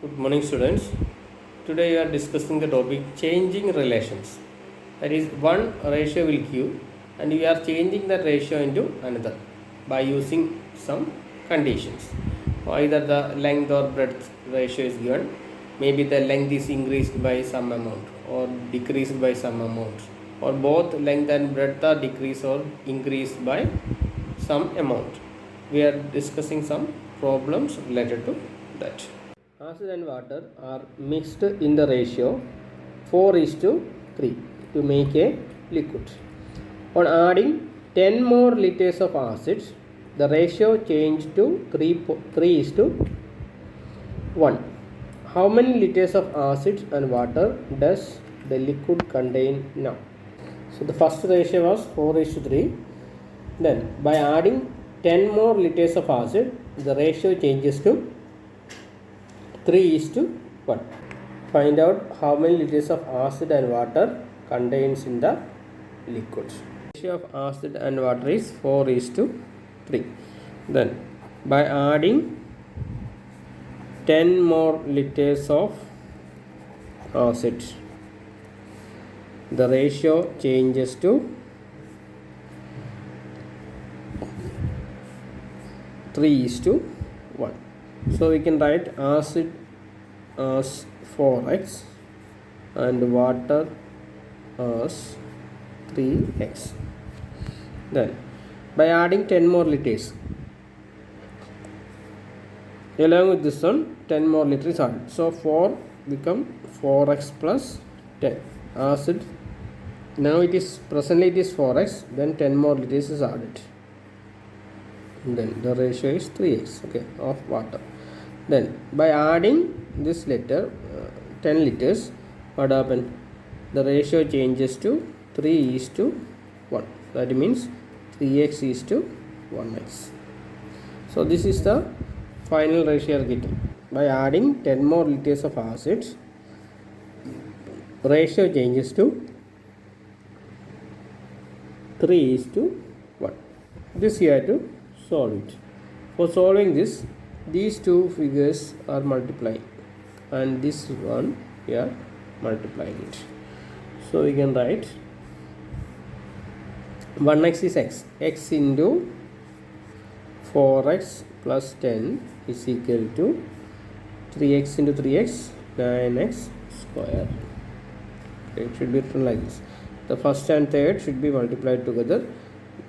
Good morning, students. Today we are discussing the topic changing relations. That is, one ratio will give, and we are changing that ratio into another by using some conditions. Either the length or breadth ratio is given, maybe the length is increased by some amount or decreased by some amount, or both length and breadth are decreased or increased by some amount. We are discussing some problems related to that. Acid and water are mixed in the ratio 4 is to 3 to make a liquid. On adding 10 more liters of acid, the ratio changed to 3 is to 1. How many liters of acid and water does the liquid contain now? So the first ratio was 4 is to 3. Then by adding 10 more liters of acid, the ratio changes to 3 is to 1. Find out how many liters of acid and water contains in the liquid. Ratio of acid and water is 4 is to 3. Then by adding 10 more liters of acid, the ratio changes to 3 is to 1. So we can write acid as 4x and water as 3x. Then by adding 10 more liters, along with this one 10 more liters added. So 4 become 4x plus 10. Acid, now it is presently it is 4x, then 10 more liters is added. Then the ratio is 3x, okay, of water. Then by adding this letter 10 liters, what happened? The ratio changes to 3 is to 1. That means 3x is to 1x. So this is the final ratio you are getting. By adding 10 more liters of acid, ratio changes to 3 is to 1. This you have to solve it. For solving this, these two figures are multiplying and this one we are multiplying it. So we can write 1x is x into 4x plus 10 is equal to 3x into 3x 9x square. Okay, it should be written like this. The first and third should be multiplied together.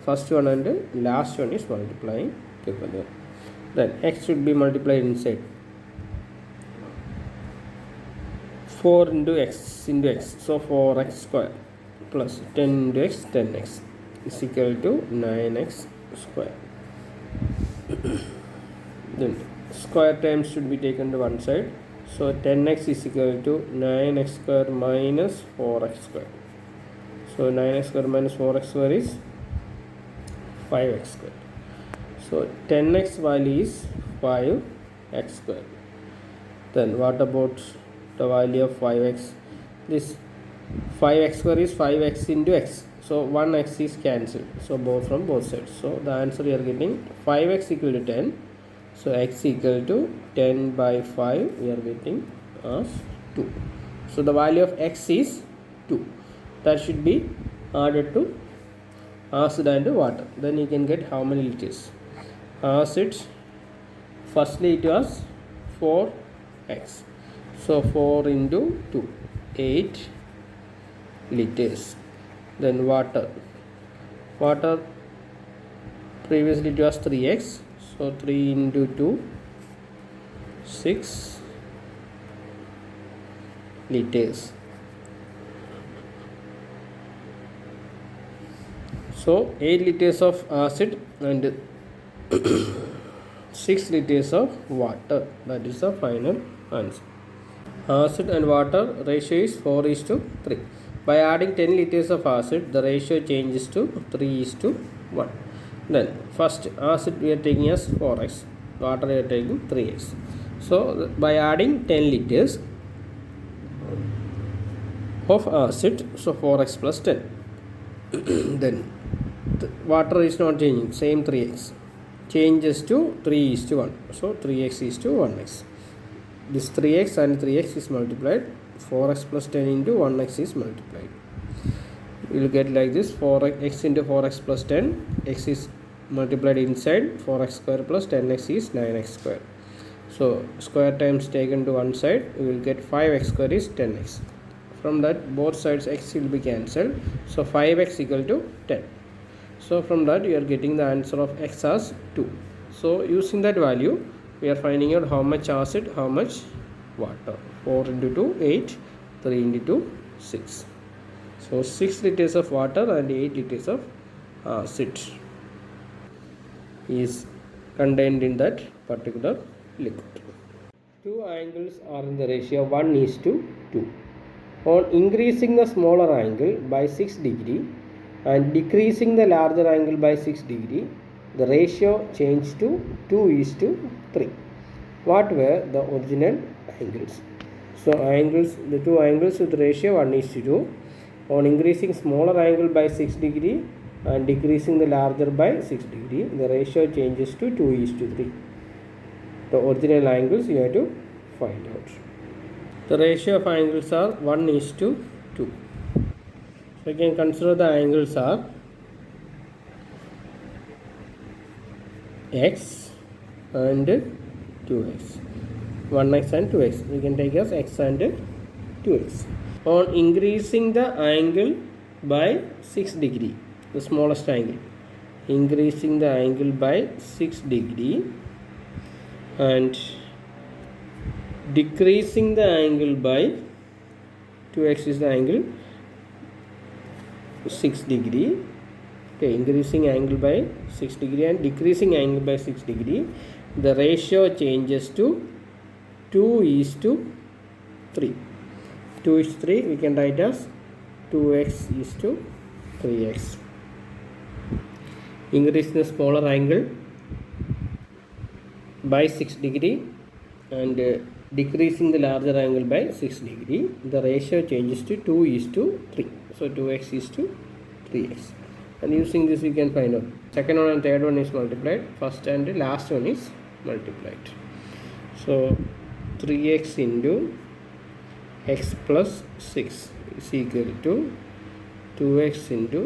First one and last one is multiplying together. Then x should be multiplied inside. 4 into x into x. So 4x square plus 10 into x 10x is equal to 9x square. Then square terms should be taken to one side. So 10x is equal to 9x square minus 4x square. So 9x square minus 4x square is 5x square. So 10x value is 5x square. Then what about the value of 5x? This 5x square is 5x into x. So 1x is cancelled. So both from both sides. So the answer we are getting 5x equal to 10. So x equal to 10 by 5 we are getting as 2. So the value of x is 2. That should be added to acid and water. Then you can get how many liters. Acid, firstly it was 4x. So 4 into 2, 8 liters. Then water. Water, previously it was 3x. So 3 into 2, 6 liters. So 8 liters of acid and 6 liters of water. That is the final answer. Acid and water ratio is 4 is to 3. By adding 10 liters of acid, the ratio changes to 3 is to 1. Then first acid we are taking as 4x, water we are taking 3x. So by adding 10 liters of acid, so 4x plus 10. Then the water is not changing, same 3x changes to 3 is to 1. So 3x is to 1x. this 3x and 3x is multiplied. 4x plus 10 into 1x is multiplied. You will get like this: 4x into 4x plus 10, x is multiplied inside, 4x square plus 10x is 9x square. So square terms taken to one side, you will get 5x square is 10x. From that, both sides x will be cancelled, so 5x equal to 10. So from that, you are getting the answer of x as 2. So using that value, we are finding out how much acid, how much water. 4 into 2, 8, 3 into 2, 6. So 6 liters of water and 8 liters of acid is contained in that particular liquid. Two angles are in the ratio 1:2. On increasing the smaller angle by 6 degree and decreasing the larger angle by 6 degree, the ratio changed to 2:3. What were the original angles? So the two angles with ratio 1:2. On increasing smaller angle by 6 degree and decreasing the larger by 6 degree, the ratio changes to 2:3. The original angles you have to find out. The ratio of angles are 1:2. So you can consider the angles are x and 2x. 1x and 2x. We can take as x and 2x. On increasing the angle by 6 degree, the smallest angle, increasing the angle by 6 degree and decreasing the angle by 2x is the angle 6 degree. Okay, increasing angle by 6 degree and decreasing angle by 6 degree, the ratio changes to 2:3. 2:3 we can write as 2x:3x. Increasing the smaller angle by 6 degree and decreasing the larger angle by 6 degree, the ratio changes to 2:3. So 2x:3x. And using this we can find out. Second one and third one is multiplied. First and last one is multiplied. So 3x into x plus 6 is equal to 2x into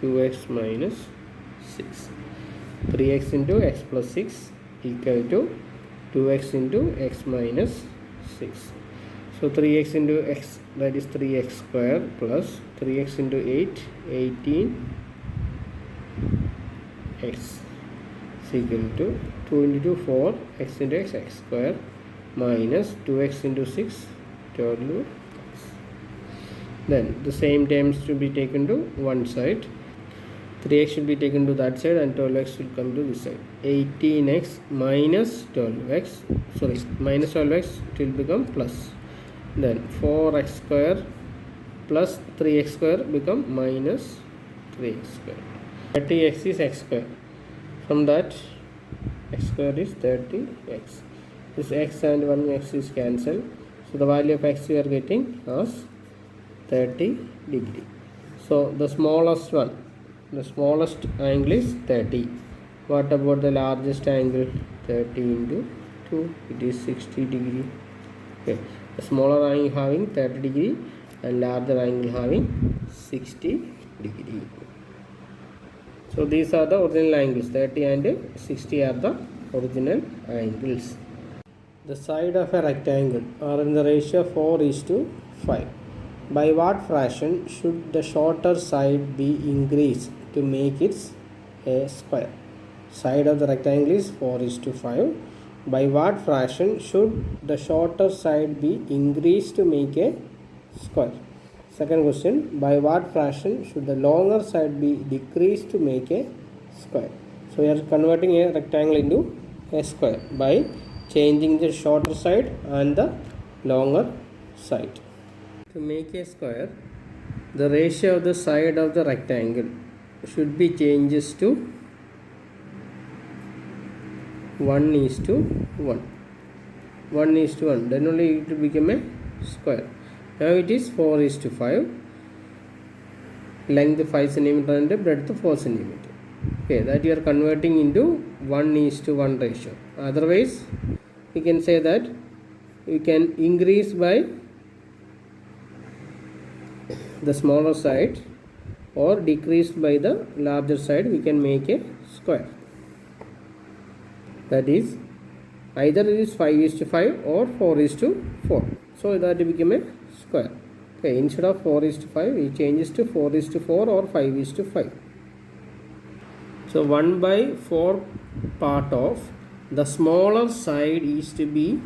2x minus 6. 3x into x plus 6 equal to 2x into x minus 6. So 3x into x, that is 3x square, plus 3x into 8, 18x is equal to 2 into 2, 4, x into x, x square, minus 2x into 6, 12x. Then the same terms should be taken to one side. 3x should be taken to that side and 12x will come to this side. 18x minus 12x, minus 12x, it will become plus. Then 4x square plus 3x square become minus 3x square. 30x is x square. From that, x square is 30x. This x and 1x is cancelled. So the value of x we are getting as 30 degree. So the smallest one, the smallest angle is 30. What about the largest angle? 30 into 2, it is 60 degree. Okay. The smaller angle having 30 degree and larger angle having 60 degree. So these are the original angles. 30 and 60 are the original angles. The side of a rectangle are in the ratio 4:5. By what fraction should the shorter side be increased to make it a square? Side of the rectangle is 4:5. By what fraction should the shorter side be increased to make a square? Second question, by what fraction should the longer side be decreased to make a square? So we are converting a rectangle into a square by changing the shorter side and the longer side. To make a square, the ratio of the side of the rectangle should be changes to 1:1. 1:1. Then only it will become a square. Now it is 4:5. Length 5 cm and breadth 4 cm. Okay, that you are converting into 1:1 ratio. Otherwise, we can say that we can increase by the smaller side or decrease by the larger side. We can make a square. That is, either it is 5:5 or 4:4. So that become a square. Okay, instead of 4:5, we changes to 4:4 or 5:5. So 1/4 part of the smaller side is to be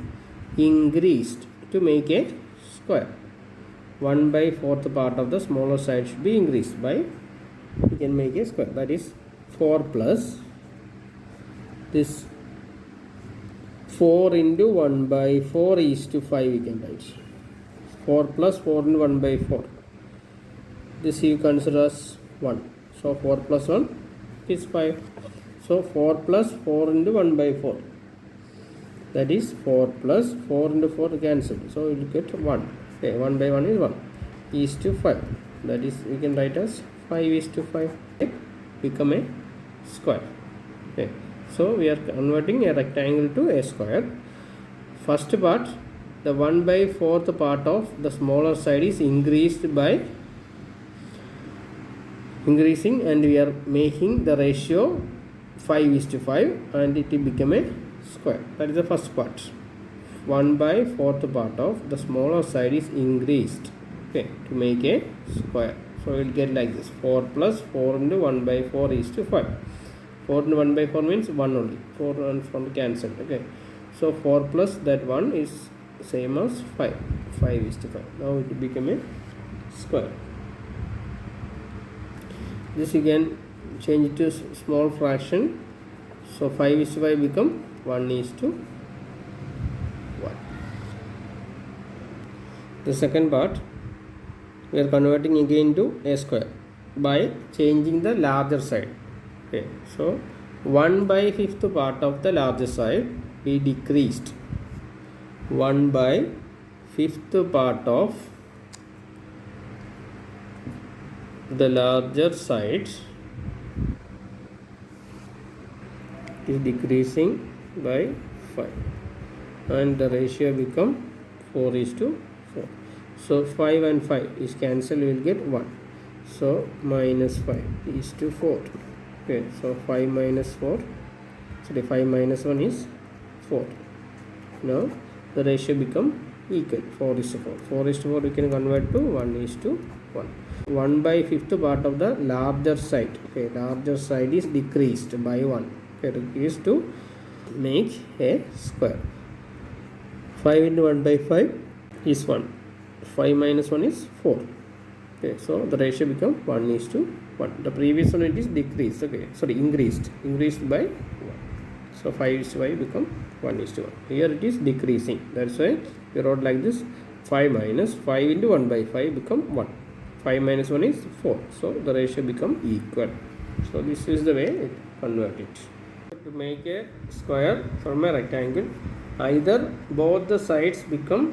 increased to make a square. 1/4 part of the smaller side should be increased by, we can make a square. That is 4 plus this 4 into 1/4 is to 5, we can write. 4 plus 4 into 1/4. This you consider as 1. So 4 plus 1 is 5. So 4 plus 4 into 1/4. That is 4 plus 4 into 4 cancelled. So you will get 1. Okay, 1/1 is 1. Is to 5. That is, we can write as 5:5. Okay, become a square. Okay. So we are converting a rectangle to a square. First part, the 1/4 part of the smaller side is increased by increasing, and we are making the ratio 5:5 and it will become a square. That is the first part. 1/4 part of the smaller side is increased, okay, to make a square. So we will get like this: 4 plus 4 into 1/4 is to 5. 4 into 1/4 means 1 only. 4 and 4 cancelled. Okay, so 4 plus that 1 is same as 5. 5:5. Now it will become a square. This you can change it to small fraction. So 5:5 become 1:1. The second part, we are converting again to a square by changing the larger side. Okay, so 1/5 part of the larger side we decreased. 1/5 part of the larger side is decreasing by 5, and the ratio become 4:4. So 5 and 5 is cancelled, we will get 1. So minus 5 is to 4. Okay, so 5 minus 4, sorry, 5 minus 1 is 4. Now the ratio become equal, 4:4. 4:4 we can convert to 1:1. 1/5 part of the larger side. Okay, larger side is decreased by 1. Okay, decreased to make a square. 5 into 1/5 is 1. 5 minus 1 is 4. Okay, so the ratio become 1:1. The previous one it is decreased. Okay, sorry, increased by 1. So 5:5 become 1:1. Here it is decreasing. That's why we wrote like this: 5 minus 5 into 1/5 become 1. 5 minus 1 is 4. So the ratio become equal. So this is the way it convert it. To make a square from a rectangle, either both the sides become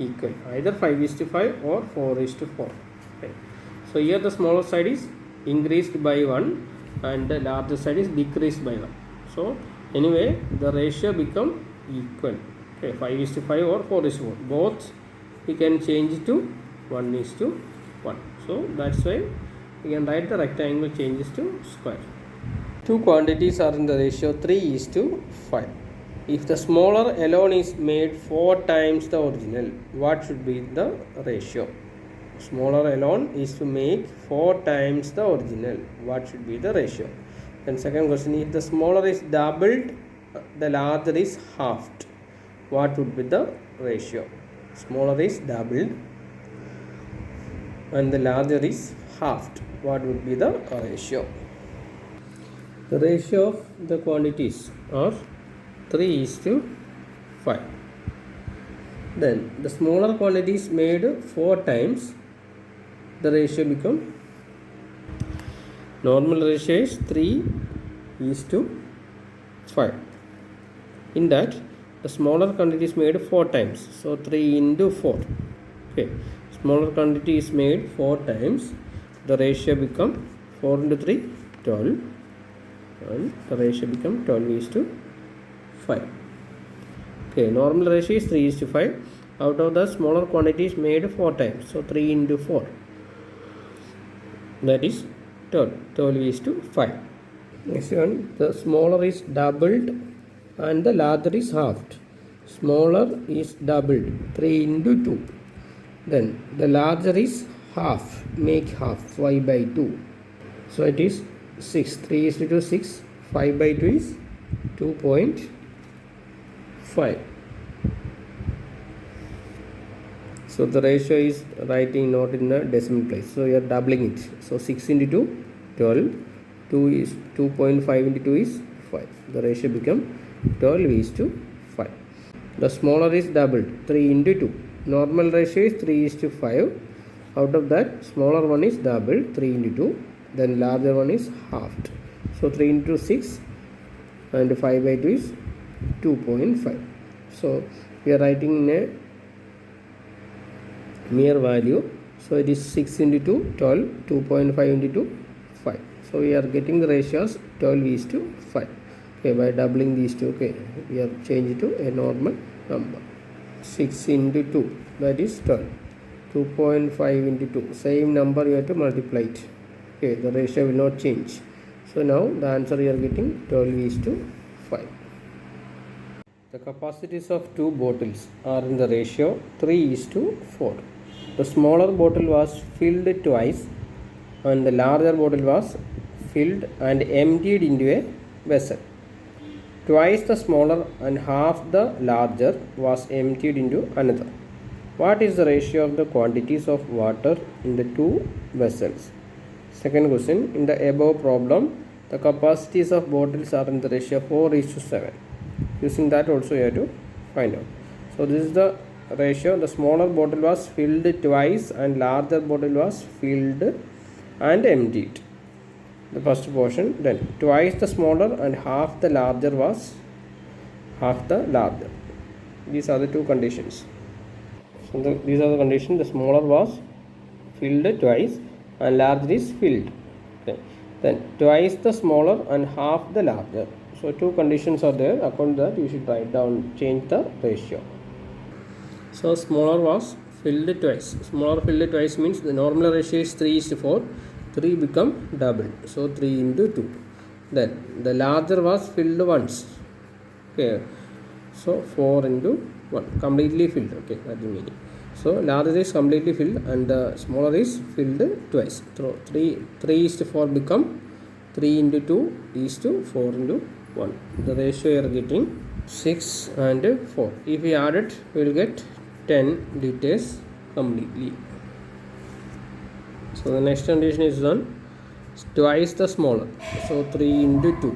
equal, either 5:5 or 4:4. Okay. So here the smaller side is increased by 1 and the larger side is decreased by 1. So anyway the ratio become equal. Okay, 5:5 or 4:4. Both we can change to 1:1. So that's why we can write the rectangle changes to square. Two quantities are in the ratio 3:5. If the smaller alone is made 4 times the original, what should be the ratio? Smaller alone is to make 4 times the original. What should be the ratio? Then second question, if the smaller is doubled, the larger is halved, what would be the ratio? Smaller is doubled and the larger is halved, what would be the ratio? The ratio of the quantities are 3:5. Then the smaller quantity is made 4 times, the ratio become, normal ratio is 3:5. In that the smaller quantity is made 4 times, so 3 into 4. Okay, smaller quantity is made 4 times, the ratio become 4 into 3 12, and the ratio become 12:5. Okay, normal ratio is 3 is to 5. Out of the smaller quantity is made 4 times. So 3 into 4. That is 12. 12 is to 5. Next one, the smaller is doubled and the larger is halved. Smaller is doubled, 3 into 2. Then the larger is half, make half, 5 by 2. So it is 6, 3 is to 6, 5 by 2 is 2.5. So the ratio is writing not in a decimal place. So you are doubling it. So 6 into 2, 12. 2 is 2.5 into 2 is 5. The ratio become 12 is to 5. The smaller is doubled, 3 into 2. Normal ratio is 3 is to 5. Out of that, smaller one is doubled, 3 into 2. Then larger one is halved. So 3 into 6 and 5 by 2 is 2.5. So we are writing in a mere value. So it is 6 into 2, 12, 2.5 into 2, 5. So we are getting the ratios 12 is to 5. Okay, by doubling these two, okay, we are changed to a normal number. 6 into 2, that is 12. 2.5 into 2, same number you have to multiply it. Okay, the ratio will not change. So now the answer you are getting 12 is to 5. The capacities of two bottles are in the ratio 3 is to 4. The smaller bottle was filled twice and the larger bottle was filled and emptied into a vessel. Twice the smaller and half the larger was emptied into another. What is the ratio of the quantities of water in the two vessels? Second question, in the above problem, the capacities of bottles are in the ratio 4 is to 7. Using that also you have to find out. So this is the ratio. The smaller bottle was filled twice and larger bottle was filled and emptied. The first portion. Then twice the smaller and half the larger was half the larger. These are the two conditions. So these are the conditions. The smaller was filled twice and larger is filled. Okay. Then twice the smaller and half the larger. So two conditions are there. According to that you should write down, change the ratio. So smaller was filled twice. Smaller filled twice means the normal ratio is 3 is to 4. 3 become double. So 3 into 2. Then the larger was filled once. Okay. So 4 into 1. Completely filled. Okay. That's the meaning. So larger is completely filled and the smaller is filled twice. So 3 is to 4 become 3 into 2 is to 4 into 1. The ratio you are getting 6 and 4. If we add it, we will get 10 liters completely. So the next condition is done. Twice the smaller. So 3 into 2.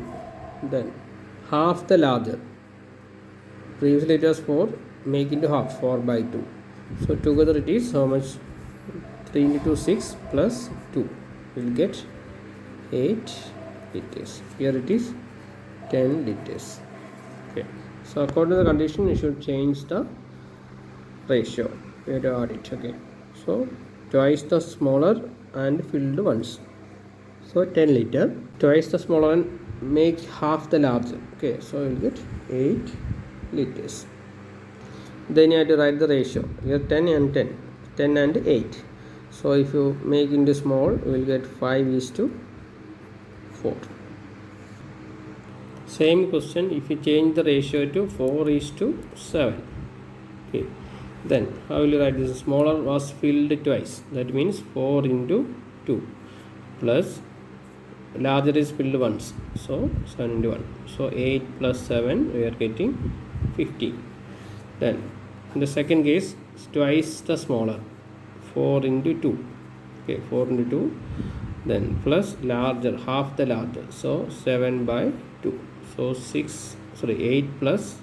Then half the larger. Previously it was 4. Make into half. 4 by 2. So together it is how much? 3 into 2, 6 plus 2. We will get 8 liters. Here it is 10 liters. Okay. So according to the condition, you should change the ratio. We have to add it. Okay. So twice the smaller and filled once. So 10 liter. Twice the smaller and make half the larger. Okay. So you will get 8 liters. Then you have to write the ratio. Here 10 and 10. 10 and 8. So if you make into small, you will get 5 is to 4. Same question, if you change the ratio to 4 is to 7. Okay. Then how will you write this? Smaller was filled twice. That means 4 into 2 plus larger is filled once. So 7 into 1. So 8 plus 7 we are getting 15. Then in the second case, twice the smaller. 4 into 2. Okay, 4 into 2. Then plus larger, half the larger. So 7 by 2. So 8 plus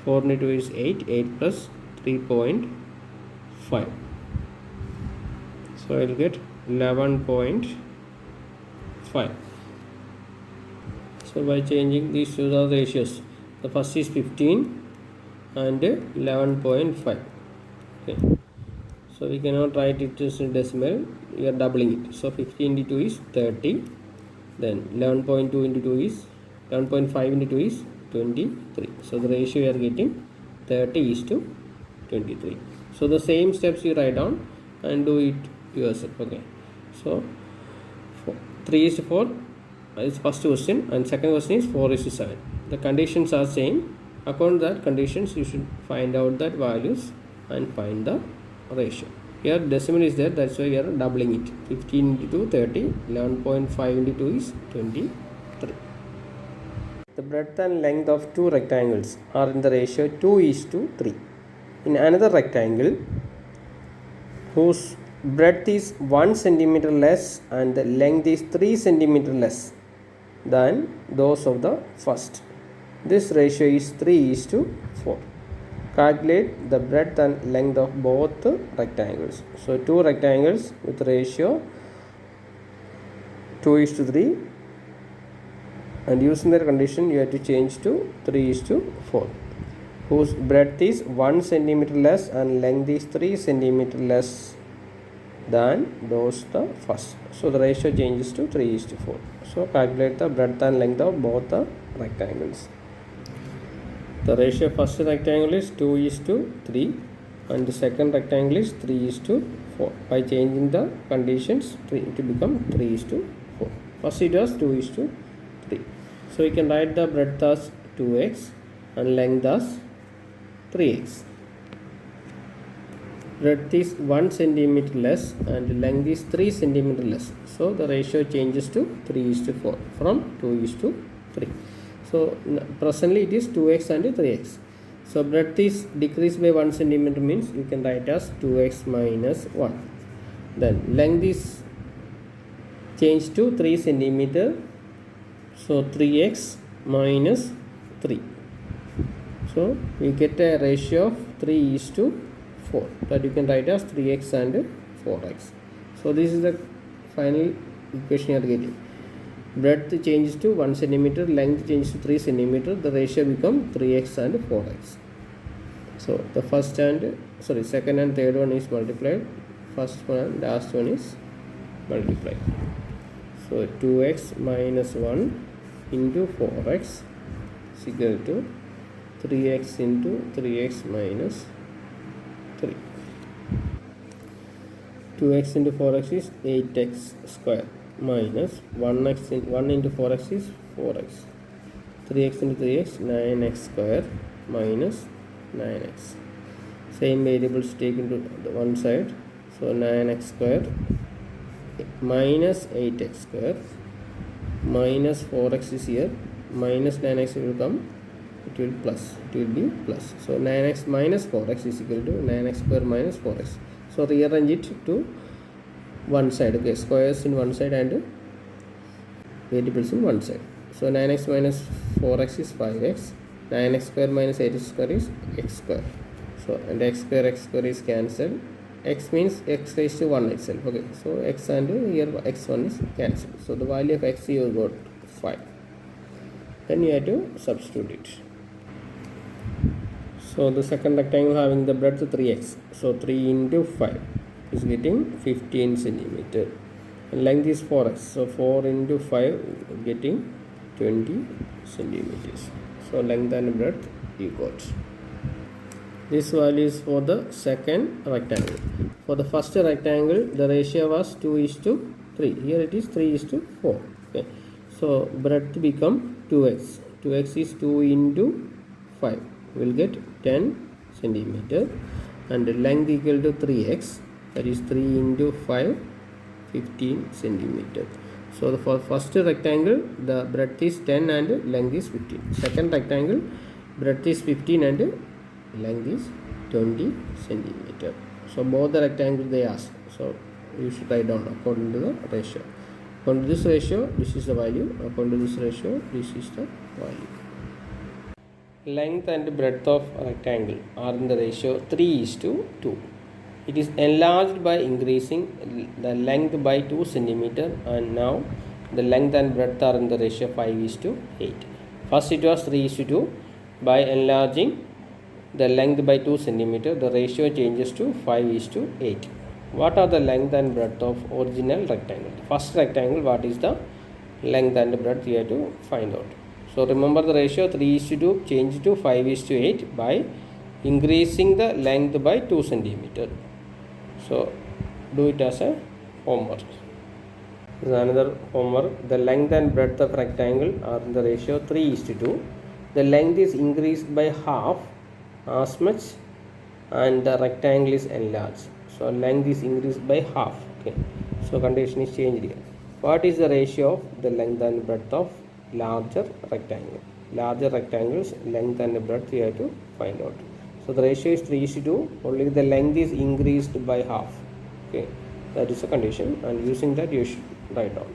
4 into 2 is 8. 8 plus 3.5. So I will get 11.5. So by changing these two are the ratios. The first is 15 and 11.5. Okay. So we cannot write it as decimal. We are doubling it. So 15 into 2 is 30. Then 11.2 into 2 is 11.5 into 2 is 23. So the ratio you are getting 30 is to 23. So the same steps you write down and do it yourself. Okay. So 3 is to 4 is first question, and second question is 4 is to 7. The conditions are same. According to that conditions, you should find out that values and find the ratio. Here decimal is there, that's why we are doubling it. 15 into 30, 11.5 into 2 is 23. The breadth and length of two rectangles are in the ratio 2 is to 3. In another rectangle whose breadth is 1 centimeter less and the length is 3 centimeter less than those of the first. This ratio is 3 is to 4. Calculate the breadth and length of both rectangles. So two rectangles with ratio 2 is to 3, and using their condition you have to change to 3 is to 4, whose breadth is 1 centimeter less and length is 3 centimeter less than those the first. So the ratio changes to 3 is to 4. So calculate the breadth and length of both the rectangles. The ratio of first rectangle is 2 is to 3 and the second rectangle is 3 is to 4. By changing the conditions, it will become 3 is to 4. First it was 2 is to 3. So we can write the breadth as 2x and length as 3x. Breadth is 1 centimeter less and length is 3 centimeter less. So the ratio changes to 3 is to 4 from 2 is to 3. So presently it is 2x and 3x. So breadth is decreased by 1 centimeter, means you can write as 2x minus 1. Then length is changed to 3 centimeter. So 3x minus 3. So we get a ratio of 3 is to 4, that you can write as 3x and 4x. So this is the final equation you are getting. Breadth changes to 1 centimeter, length changes to 3 centimeter, the ratio becomes 3x and 4x. So the second and third one is multiplied, first one and last one is multiplied. So 2x minus 1 into 4x is equal to 3x into 3x minus 3. 2x into 4x is 8x square minus 1 into 4x is 4x. 3x into 3x 9x square minus 9x. Same variables take into the one side. So 9x square minus 8x square minus 4x is here, minus 9x will come, it will be plus. So 9x minus 4x is equal to 9x square minus 4x. So rearrange it to one side. Okay, squares in one side and variables in one side. So 9x minus 4x is 5x. 9x square minus 8x square is x square. So and x square is cancelled. X means x raised to 1 itself. Okay, so x and here x1 is cancelled. So the value of x you got 5. Then you have to substitute it. So the second rectangle having the breadth 3x. So 3 into 5 is getting 15 centimeter. And length is 4x. So 4 into 5 getting 20 centimeters. So length and breadth you got. This value is for the second rectangle. For the first rectangle, the ratio was 2 is to 3. Here it is 3 is to 4. Okay. So breadth become 2x. 2x is 2 into 5. We will get 10 centimeter. And length equal to 3x. That is 3 into 5, 15 centimeter. So for first rectangle, the breadth is 10 and length is 15. Second rectangle, breadth is 15 and length is 20 centimeter. So both the rectangles they ask. So you should write down according to the ratio. According to this ratio, this is the value. According to this ratio, this is the value. Length and breadth of rectangle are in the ratio 3 is to 2. It is enlarged by increasing the length by 2 centimeter, and now the length and breadth are in the ratio 5 is to 8. First it was 3 is to 2. By enlarging the length by 2 centimeter, the ratio changes to 5 is to 8. What are the length and breadth of original rectangle? First rectangle, what is the length and breadth you have to find out. So remember the ratio 3:2 change to 5:8 by increasing the length by 2 centimeter. So do it as a homework. This is another homework. The length and breadth of rectangle are in the ratio 3:2. The length is increased by half as much and the rectangle is enlarged. So length is increased by half. Okay. So condition is changed here. What is the ratio of the length and breadth of larger rectangle? Larger rectangles length and breadth you have to find out. So the ratio is 3:2. Only the length is increased by half. Okay. That is a condition, and using that you should write down.